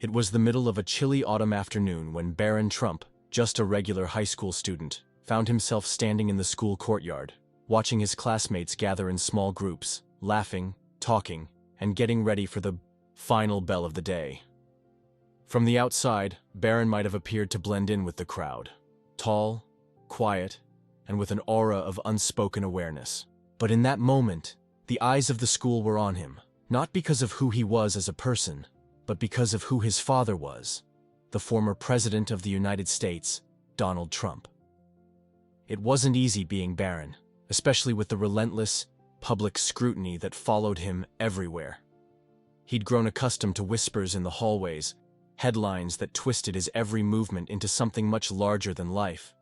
It was the middle of a chilly autumn afternoon when Barron Trump, just a regular high school student, found himself standing in the school courtyard, watching his classmates gather in small groups, laughing, talking, and getting ready for the final bell of the day. From the outside, Barron might have appeared to blend in with the crowd. Tall, quiet, and with an aura of unspoken awareness. But in that moment, the eyes of the school were on him, not because of who he was as a person, but because of who his father was, the former President of the United States, Donald Trump. It wasn't easy being Barron, especially with the relentless, public scrutiny that followed him everywhere. He'd grown accustomed to whispers in the hallways, headlines that twisted his every movement into something much larger than life.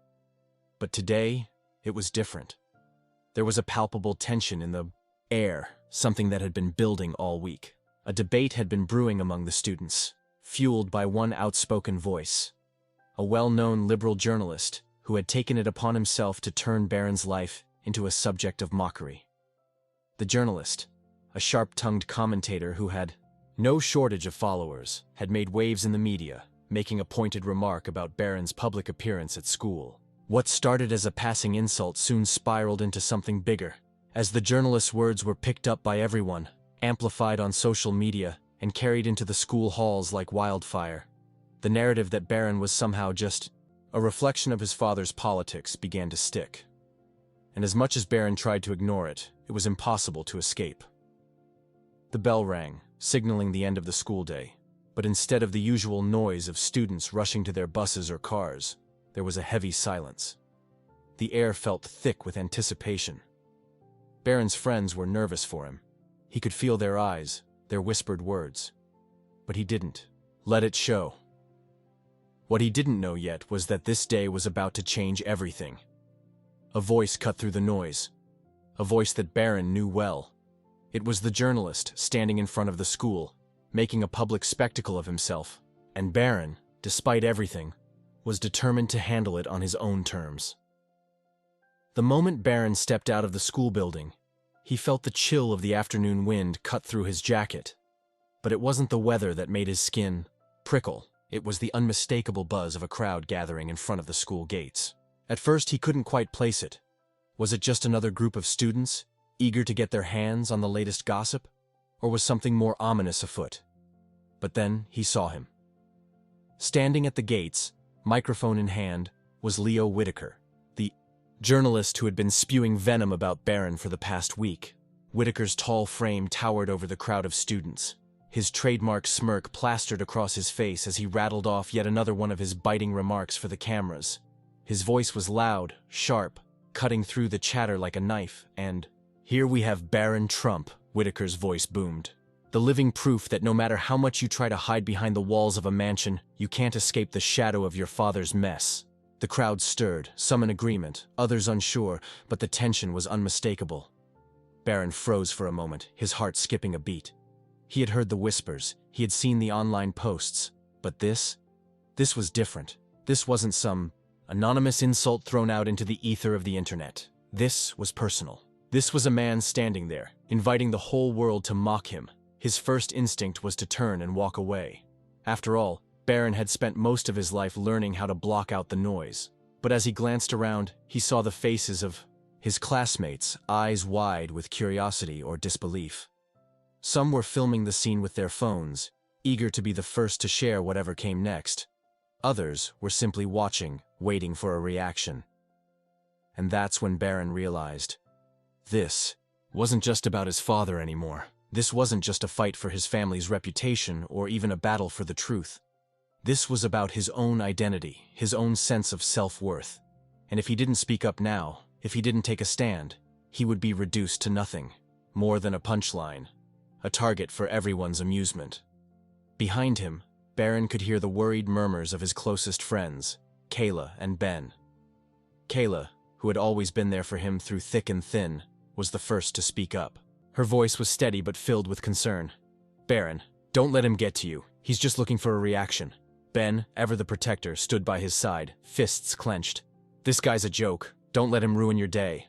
But today, it was different. There was a palpable tension in the air, something that had been building all week. A debate had been brewing among the students, fueled by one outspoken voice, a well-known liberal journalist who had taken it upon himself to turn Barron's life into a subject of mockery. The journalist, a sharp-tongued commentator who had no shortage of followers, had made waves in the media, making a pointed remark about Barron's public appearance at school. What started as a passing insult soon spiraled into something bigger, as the journalist's words were picked up by everyone, amplified on social media, and carried into the school halls like wildfire. The narrative that Barron was somehow just a reflection of his father's politics began to stick. And as much as Barron tried to ignore it, it was impossible to escape. The bell rang, signaling the end of the school day, but instead of the usual noise of students rushing to their buses or cars, there was a heavy silence. The air felt thick with anticipation. Barron's friends were nervous for him. He could feel their eyes, their whispered words. But he didn't let it show. What he didn't know yet was that this day was about to change everything. A voice cut through the noise, a voice that Barron knew well. It was the journalist standing in front of the school, making a public spectacle of himself, and Barron, despite everything, was determined to handle it on his own terms. The moment Barron stepped out of the school building, he felt the chill of the afternoon wind cut through his jacket. But it wasn't the weather that made his skin prickle. It was the unmistakable buzz of a crowd gathering in front of the school gates. At first, he couldn't quite place it. Was it just another group of students, eager to get their hands on the latest gossip? Or was something more ominous afoot? But then he saw him. Standing at the gates, microphone in hand, was Leo Whitaker, the journalist who had been spewing venom about Barron for the past week. Whitaker's tall frame towered over the crowd of students, his trademark smirk plastered across his face as he rattled off yet another one of his biting remarks for the cameras. His voice was loud, sharp, cutting through the chatter like a knife, and, "Here we have Barron Trump," Whitaker's voice boomed. "The living proof that no matter how much you try to hide behind the walls of a mansion, you can't escape the shadow of your father's mess." The crowd stirred, some in agreement, others unsure, but the tension was unmistakable. Barron froze for a moment, his heart skipping a beat. He had heard the whispers, he had seen the online posts, but this was different. This wasn't some anonymous insult thrown out into the ether of the internet. This was personal. This was a man standing there, inviting the whole world to mock him. His first instinct was to turn and walk away. After all, Barron had spent most of his life learning how to block out the noise. But as he glanced around, he saw the faces of his classmates, eyes wide with curiosity or disbelief. Some were filming the scene with their phones, eager to be the first to share whatever came next. Others were simply watching, waiting for a reaction. And that's when Barron realized this wasn't just about his father anymore. This wasn't just a fight for his family's reputation or even a battle for the truth. This was about his own identity, his own sense of self-worth. And if he didn't speak up now, if he didn't take a stand, he would be reduced to nothing, more than a punchline, a target for everyone's amusement. Behind him, Barron could hear the worried murmurs of his closest friends, Kayla and Ben. Kayla, who had always been there for him through thick and thin, was the first to speak up. Her voice was steady but filled with concern. "Barron, don't let him get to you. He's just looking for a reaction." Ben, ever the protector, stood by his side, fists clenched. "This guy's a joke. Don't let him ruin your day."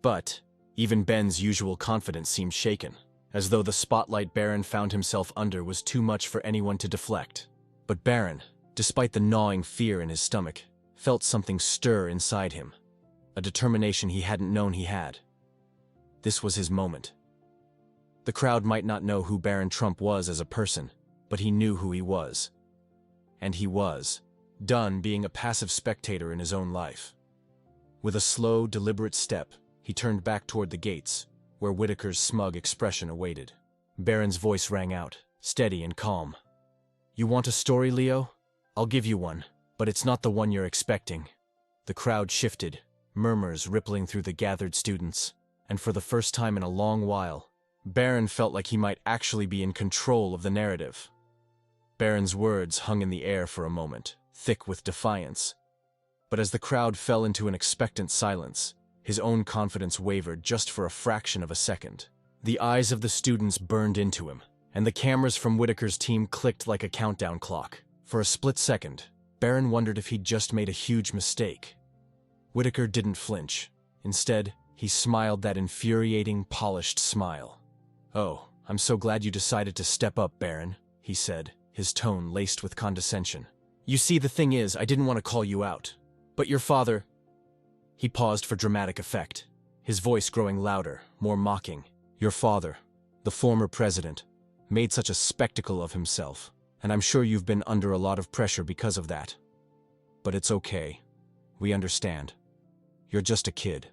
But even Ben's usual confidence seemed shaken. as though the spotlight Barron found himself under was too much for anyone to deflect. But Barron, despite the gnawing fear in his stomach, felt something stir inside him, a determination he hadn't known he had. This was his moment. The crowd might not know who Barron Trump was as a person, but he knew who he was. And he was done being a passive spectator in his own life. With a slow, deliberate step, he turned back toward the gates, where Whitaker's smug expression awaited. Barron's voice rang out, steady and calm. "You want a story, Leo? I'll give you one, but it's not the one you're expecting." The crowd shifted, murmurs rippling through the gathered students, and for the first time in a long while, Barron felt like he might actually be in control of the narrative. Barron's words hung in the air for a moment, thick with defiance. But as the crowd fell into an expectant silence, his own confidence wavered just for a fraction of a second. The eyes of the students burned into him, and the cameras from Whitaker's team clicked like a countdown clock. For a split second, Barron wondered if he'd just made a huge mistake. Whitaker didn't flinch. Instead, he smiled that infuriating, polished smile. "Oh, I'm so glad you decided to step up, Barron," he said, his tone laced with condescension. "You see, the thing is, I didn't want to call you out. But your father—" He paused for dramatic effect, his voice growing louder, more mocking. "Your father, the former president, made such a spectacle of himself, and I'm sure you've been under a lot of pressure because of that. But it's okay. We understand. You're just a kid."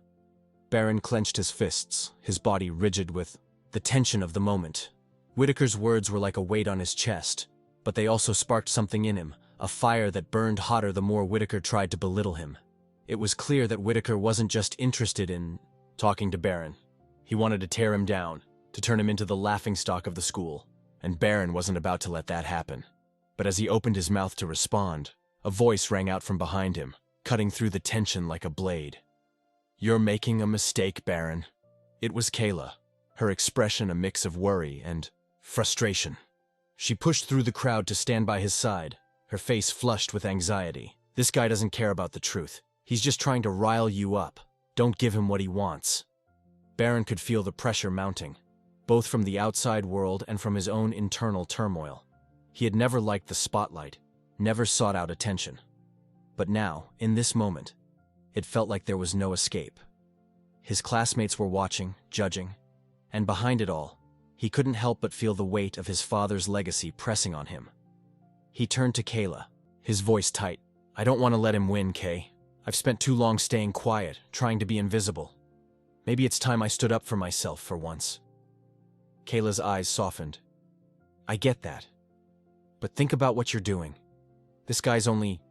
Barron clenched his fists, his body rigid with the tension of the moment. Whitaker's words were like a weight on his chest, but they also sparked something in him, a fire that burned hotter the more Whitaker tried to belittle him. It was clear that Whitaker wasn't just interested in talking to Barron. He wanted to tear him down, to turn him into the laughingstock of the school, and Barron wasn't about to let that happen. But as he opened his mouth to respond, a voice rang out from behind him, cutting through the tension like a blade. "You're making a mistake, Barron." It was Kayla, her expression a mix of worry and frustration. She pushed through the crowd to stand by his side, her face flushed with anxiety. "This guy doesn't care about the truth. He's just trying to rile you up. Don't give him what he wants." Barron could feel the pressure mounting, both from the outside world and from his own internal turmoil. He had never liked the spotlight, never sought out attention. But now, in this moment, it felt like there was no escape. His classmates were watching, judging, and behind it all, he couldn't help but feel the weight of his father's legacy pressing on him. He turned to Kayla, his voice tight. "I don't want to let him win, Kay. I've spent too long staying quiet, trying to be invisible. Maybe it's time I stood up for myself for once." Kayla's eyes softened. "I get that. But think about what you're doing. This guy's only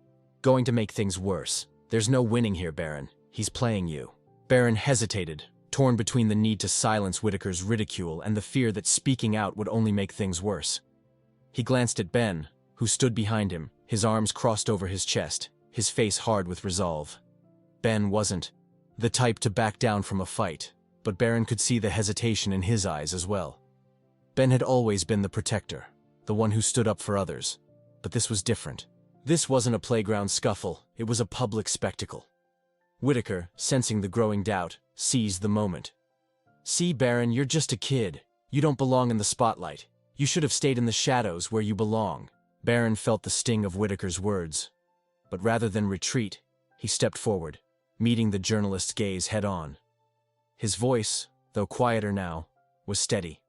going to make things worse. There's no winning here, Barron. He's playing you." Barron hesitated, torn between the need to silence Whitaker's ridicule and the fear that speaking out would only make things worse. He glanced at Ben, who stood behind him, his arms crossed over his chest, his face hard with resolve. Ben wasn't the type to back down from a fight, but Barron could see the hesitation in his eyes as well. Ben had always been the protector, the one who stood up for others, but this was different. This wasn't a playground scuffle, it was a public spectacle. Whitaker, sensing the growing doubt, seized the moment. "See, Barron, you're just a kid. You don't belong in the spotlight. You should have stayed in the shadows where you belong." Barron felt the sting of Whitaker's words. But rather than retreat, he stepped forward, meeting the journalist's gaze head-on. His voice, though quieter now, was steady.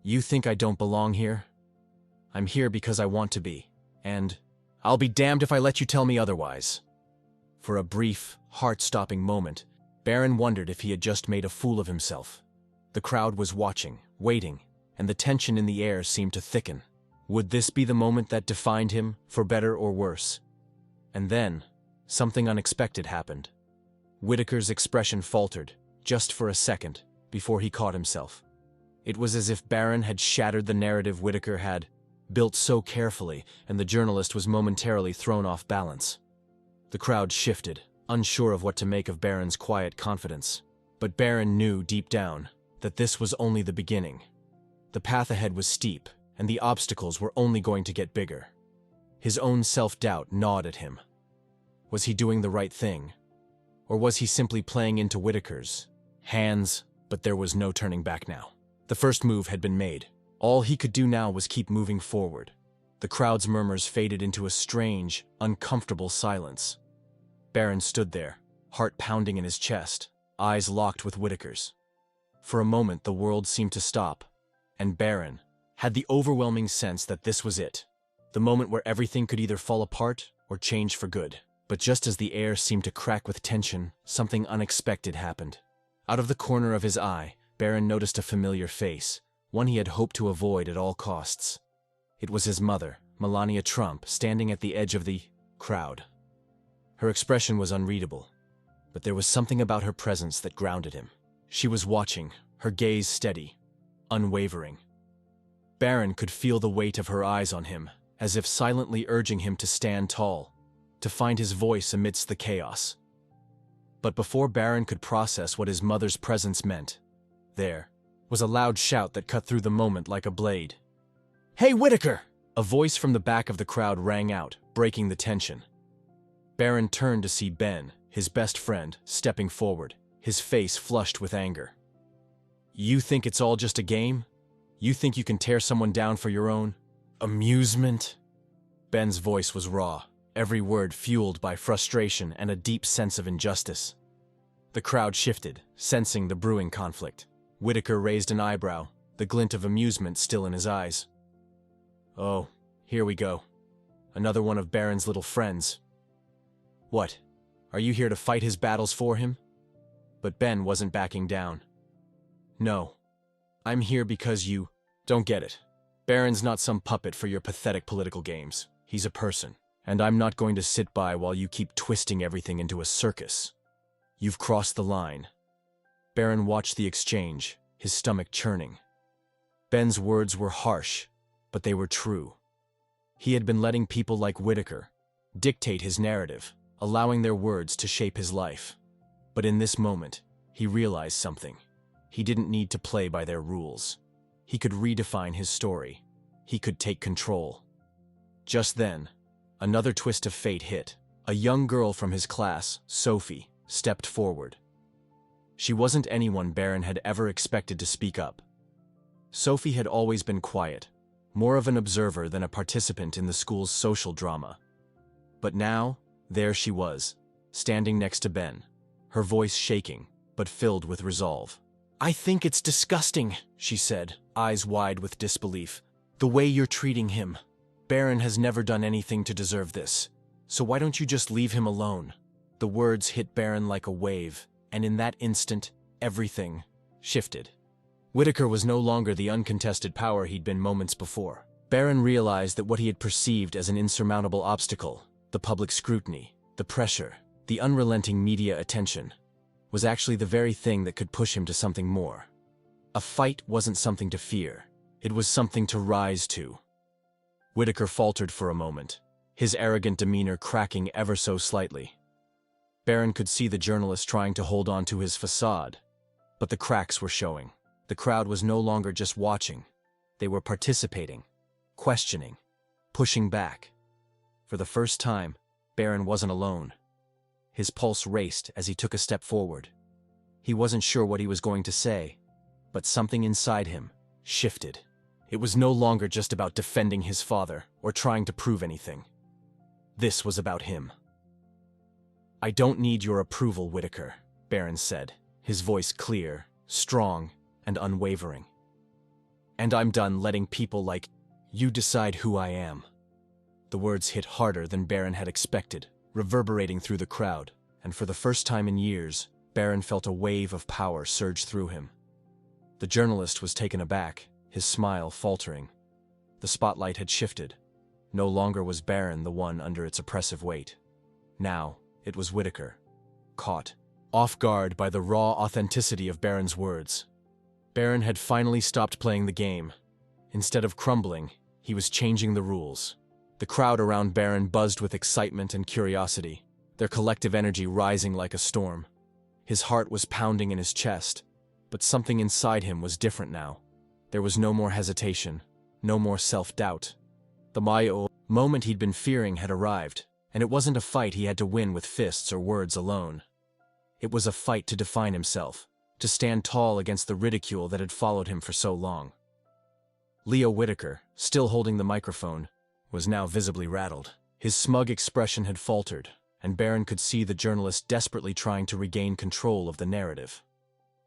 "You think I don't belong here? I'm here because I want to be, and I'll be damned if I let you tell me otherwise." For a brief, heart-stopping moment, Barron wondered if he had just made a fool of himself. The crowd was watching, waiting, and the tension in the air seemed to thicken. Would this be the moment that defined him, for better or worse? And then, something unexpected happened. Whitaker's expression faltered, just for a second, before he caught himself. It was as if Barron had shattered the narrative Whitaker had built so carefully, and the journalist was momentarily thrown off balance. The crowd shifted, unsure of what to make of Barron's quiet confidence. But Barron knew deep down that this was only the beginning. The path ahead was steep, and the obstacles were only going to get bigger. His own self-doubt gnawed at him. Was he doing the right thing? Or was he simply playing into Whitaker's hands? But there was no turning back now. The first move had been made. All he could do now was keep moving forward. The crowd's murmurs faded into a strange, uncomfortable silence. Barron stood there, heart pounding in his chest, eyes locked with Whitaker's. For a moment the world seemed to stop, and Barron had the overwhelming sense that this was it, the moment where everything could either fall apart or change for good. But just as the air seemed to crack with tension, something unexpected happened. Out of the corner of his eye, Barron noticed a familiar face, one he had hoped to avoid at all costs. It was his mother, Melania Trump, standing at the edge of the crowd. Her expression was unreadable, but there was something about her presence that grounded him. She was watching, her gaze steady, unwavering. Barron could feel the weight of her eyes on him, as if silently urging him to stand tall, to find his voice amidst the chaos. But before Barron could process what his mother's presence meant, there was a loud shout that cut through the moment like a blade. "Hey, Whitaker!" A voice from the back of the crowd rang out, breaking the tension. Barron turned to see Ben, his best friend, stepping forward, his face flushed with anger. "You think it's all just a game? You think you can tear someone down for your own amusement?" Ben's voice was raw, every word fueled by frustration and a deep sense of injustice. The crowd shifted, sensing the brewing conflict. Whitaker raised an eyebrow, the glint of amusement still in his eyes. "Oh, here we go. Another one of Barron's little friends. What, are you here to fight his battles for him?" But Ben wasn't backing down. "No, I'm here because you don't get it. Barron's not some puppet for your pathetic political games. He's a person, and I'm not going to sit by while you keep twisting everything into a circus. You've crossed the line." Barron watched the exchange, his stomach churning. Ben's words were harsh, but they were true. He had been letting people like Whitaker dictate his narrative, allowing their words to shape his life. But in this moment, he realized something. He didn't need to play by their rules. He could redefine his story. He could take control. Just then, another twist of fate hit. A young girl from his class, Sophie, stepped forward. She wasn't anyone Barron had ever expected to speak up. Sophie had always been quiet, more of an observer than a participant in the school's social drama. But now, there she was, standing next to Ben, her voice shaking, but filled with resolve. "I think it's disgusting," she said, eyes wide with disbelief. "The way you're treating him. Barron has never done anything to deserve this. So why don't you just leave him alone?" The words hit Barron like a wave, and in that instant, everything shifted. Whitaker was no longer the uncontested power he'd been moments before. Barron realized that what he had perceived as an insurmountable obstacle, the public scrutiny, the pressure, the unrelenting media attention, was actually the very thing that could push him to something more. A fight wasn't something to fear. It was something to rise to. Whitaker faltered for a moment, his arrogant demeanor cracking ever so slightly. Barron could see the journalist trying to hold on to his facade, but the cracks were showing. The crowd was no longer just watching. They were participating, questioning, pushing back. For the first time, Barron wasn't alone. His pulse raced as he took a step forward. He wasn't sure what he was going to say, but something inside him shifted. It was no longer just about defending his father or trying to prove anything. This was about him. "I don't need your approval, Whitaker," Barron said, his voice clear, strong, and unwavering. "And I'm done letting people like you decide who I am." The words hit harder than Barron had expected, reverberating through the crowd, and for the first time in years, Barron felt a wave of power surge through him. The journalist was taken aback, his smile faltering. The spotlight had shifted. No longer was Barron the one under its oppressive weight. Now, it was Whitaker, caught, off guard by the raw authenticity of Barron's words. Barron had finally stopped playing the game. Instead of crumbling, he was changing the rules. The crowd around Barron buzzed with excitement and curiosity, their collective energy rising like a storm. His heart was pounding in his chest, but something inside him was different now. There was no more hesitation, no more self-doubt. The moment he'd been fearing had arrived, and it wasn't a fight he had to win with fists or words alone. It was a fight to define himself, to stand tall against the ridicule that had followed him for so long. Leo Whitaker, still holding the microphone, was now visibly rattled. His smug expression had faltered, and Barron could see the journalist desperately trying to regain control of the narrative.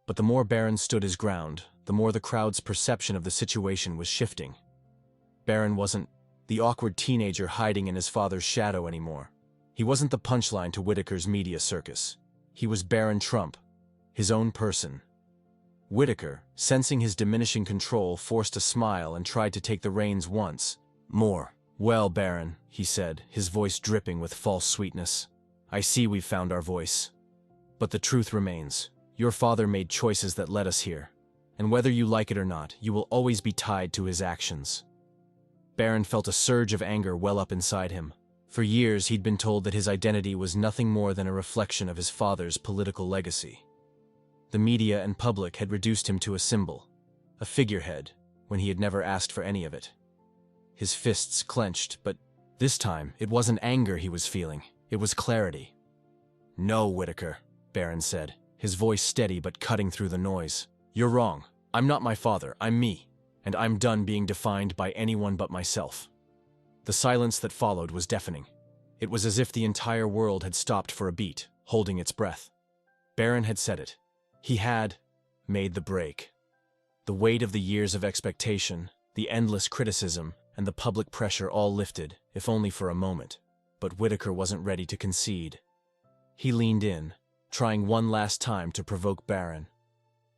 But the more Barron stood his ground, the more the crowd's perception of the situation was shifting. Barron wasn't the awkward teenager hiding in his father's shadow anymore. He wasn't the punchline to Whitaker's media circus. He was Barron Trump, his own person. Whitaker, sensing his diminishing control, forced a smile and tried to take the reins once more. "Well, Barron," he said, his voice dripping with false sweetness, "I see we've found our voice. But the truth remains. Your father made choices that led us here, and whether you like it or not, you will always be tied to his actions." Barron felt a surge of anger well up inside him. For years he'd been told that his identity was nothing more than a reflection of his father's political legacy. The media and public had reduced him to a symbol, a figurehead, when he had never asked for any of it. His fists clenched, but this time it wasn't anger he was feeling, it was clarity. "No, Whitaker," Barron said, his voice steady but cutting through the noise. "You're wrong. I'm not my father, I'm me. And I'm done being defined by anyone but myself." The silence that followed was deafening. It was as if the entire world had stopped for a beat, holding its breath. Barron had said it. He had made the break. The weight of the years of expectation, the endless criticism, and the public pressure all lifted, if only for a moment. But Whitaker wasn't ready to concede. He leaned in, trying one last time to provoke Barron.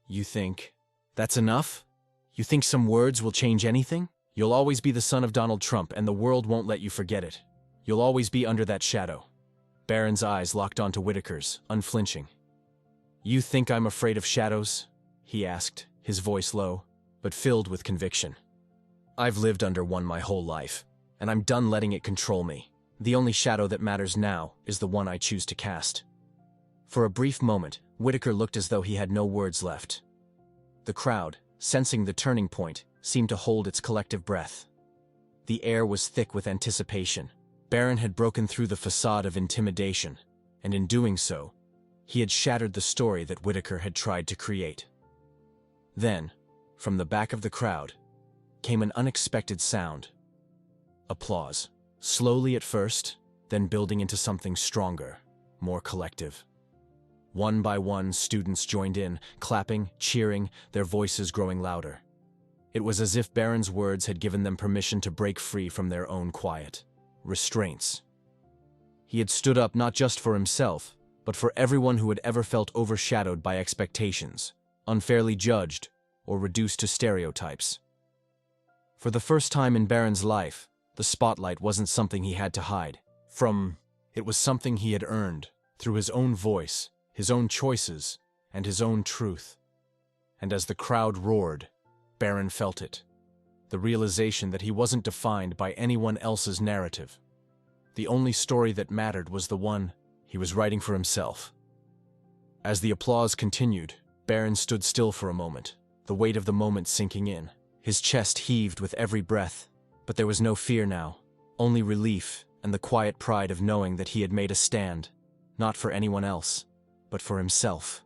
"You think that's enough? You think some words will change anything? You'll always be the son of Donald Trump, and the world won't let you forget it. You'll always be under that shadow." Barron's eyes locked onto Whitaker's, unflinching. "You think I'm afraid of shadows?" he asked, his voice low, but filled with conviction. "I've lived under one my whole life, and I'm done letting it control me. The only shadow that matters now is the one I choose to cast." For a brief moment, Whitaker looked as though he had no words left. The crowd, sensing the turning point, seemed to hold its collective breath. The air was thick with anticipation. Barron had broken through the facade of intimidation, and in doing so, he had shattered the story that Whitaker had tried to create. Then, from the back of the crowd, came an unexpected sound. Applause. Slowly at first, then building into something stronger, more collective. One by one, students joined in, clapping, cheering, their voices growing louder. It was as if Barron's words had given them permission to break free from their own quiet restraints. He had stood up not just for himself, but for everyone who had ever felt overshadowed by expectations, unfairly judged, or reduced to stereotypes. For the first time in Barron's life, the spotlight wasn't something he had to hide from. It was something he had earned, through his own voice, his own choices, and his own truth. And as the crowd roared, Barron felt it. The realization that he wasn't defined by anyone else's narrative. The only story that mattered was the one he was writing for himself. As the applause continued, Barron stood still for a moment, the weight of the moment sinking in. His chest heaved with every breath, but there was no fear now, only relief and the quiet pride of knowing that he had made a stand, not for anyone else, but for himself.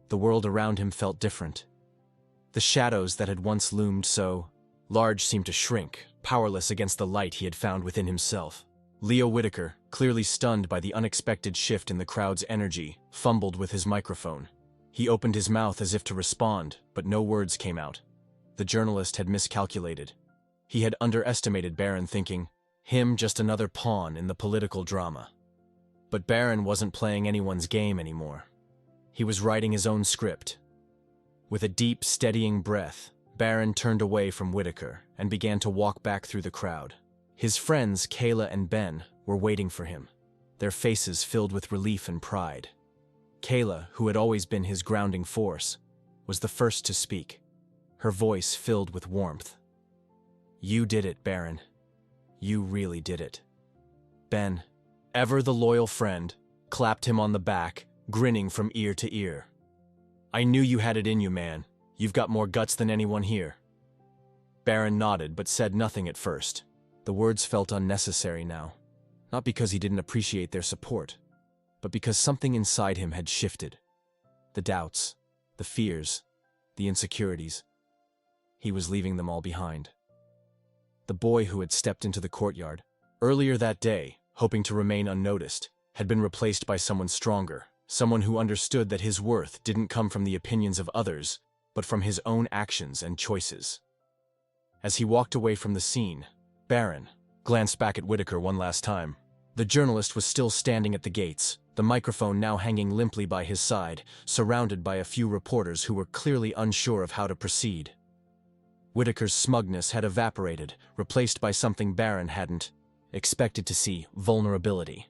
The world around him felt different. The shadows that had once loomed so large seemed to shrink, powerless against the light he had found within himself. Leo Whitaker, clearly stunned by the unexpected shift in the crowd's energy, fumbled with his microphone. He opened his mouth as if to respond, but no words came out. The journalist had miscalculated. He had underestimated Barron, thinking him just another pawn in the political drama. But Barron wasn't playing anyone's game anymore. He was writing his own script. With a deep, steadying breath, Barron turned away from Whitaker and began to walk back through the crowd. His friends, Kayla and Ben, were waiting for him, their faces filled with relief and pride. Kayla, who had always been his grounding force, was the first to speak, her voice filled with warmth. "You did it, Barron. You really did it." Ben, ever the loyal friend, clapped him on the back, grinning from ear to ear. "I knew you had it in you, man. You've got more guts than anyone here." Barron nodded but said nothing at first. The words felt unnecessary now, not because he didn't appreciate their support, but because something inside him had shifted. The doubts, the fears, the insecurities. He was leaving them all behind. The boy who had stepped into the courtyard earlier that day, hoping to remain unnoticed, had been replaced by someone stronger, someone who understood that his worth didn't come from the opinions of others, but from his own actions and choices. As he walked away from the scene, Barron glanced back at Whitaker one last time. The journalist was still standing at the gates, the microphone now hanging limply by his side, surrounded by a few reporters who were clearly unsure of how to proceed. Whitaker's smugness had evaporated, replaced by something Barron hadn't expected to see: vulnerability.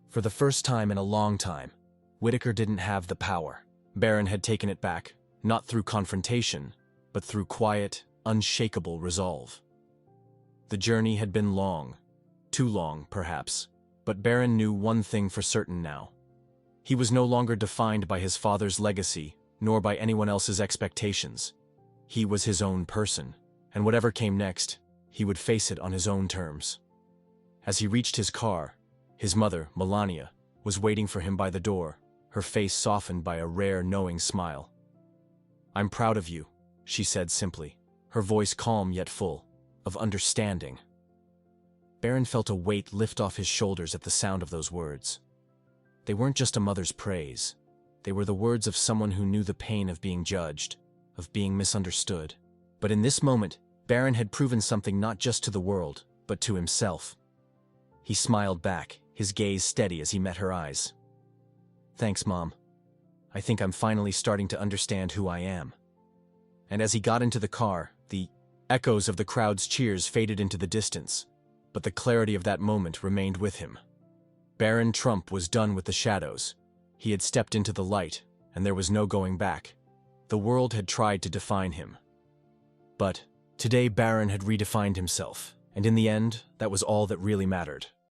For the first time in a long time, Whitaker didn't have the power. Barron had taken it back, not through confrontation, but through quiet, unshakable resolve. The journey had been long, too long, perhaps, but Barron knew one thing for certain now. He was no longer defined by his father's legacy, nor by anyone else's expectations. He was his own person, and whatever came next, he would face it on his own terms. As he reached his car, his mother, Melania, was waiting for him by the door, her face softened by a rare, knowing smile. "I'm proud of you," she said simply, her voice calm yet full of understanding. Barron felt a weight lift off his shoulders at the sound of those words. They weren't just a mother's praise. They were the words of someone who knew the pain of being judged, of being misunderstood. But in this moment, Barron had proven something not just to the world, but to himself. He smiled back, his gaze steady as he met her eyes. "Thanks, Mom. I think I'm finally starting to understand who I am." And as he got into the car, the echoes of the crowd's cheers faded into the distance, but the clarity of that moment remained with him. Barron Trump was done with the shadows. He had stepped into the light, and there was no going back. The world had tried to define him. But today Barron had redefined himself, and in the end, that was all that really mattered.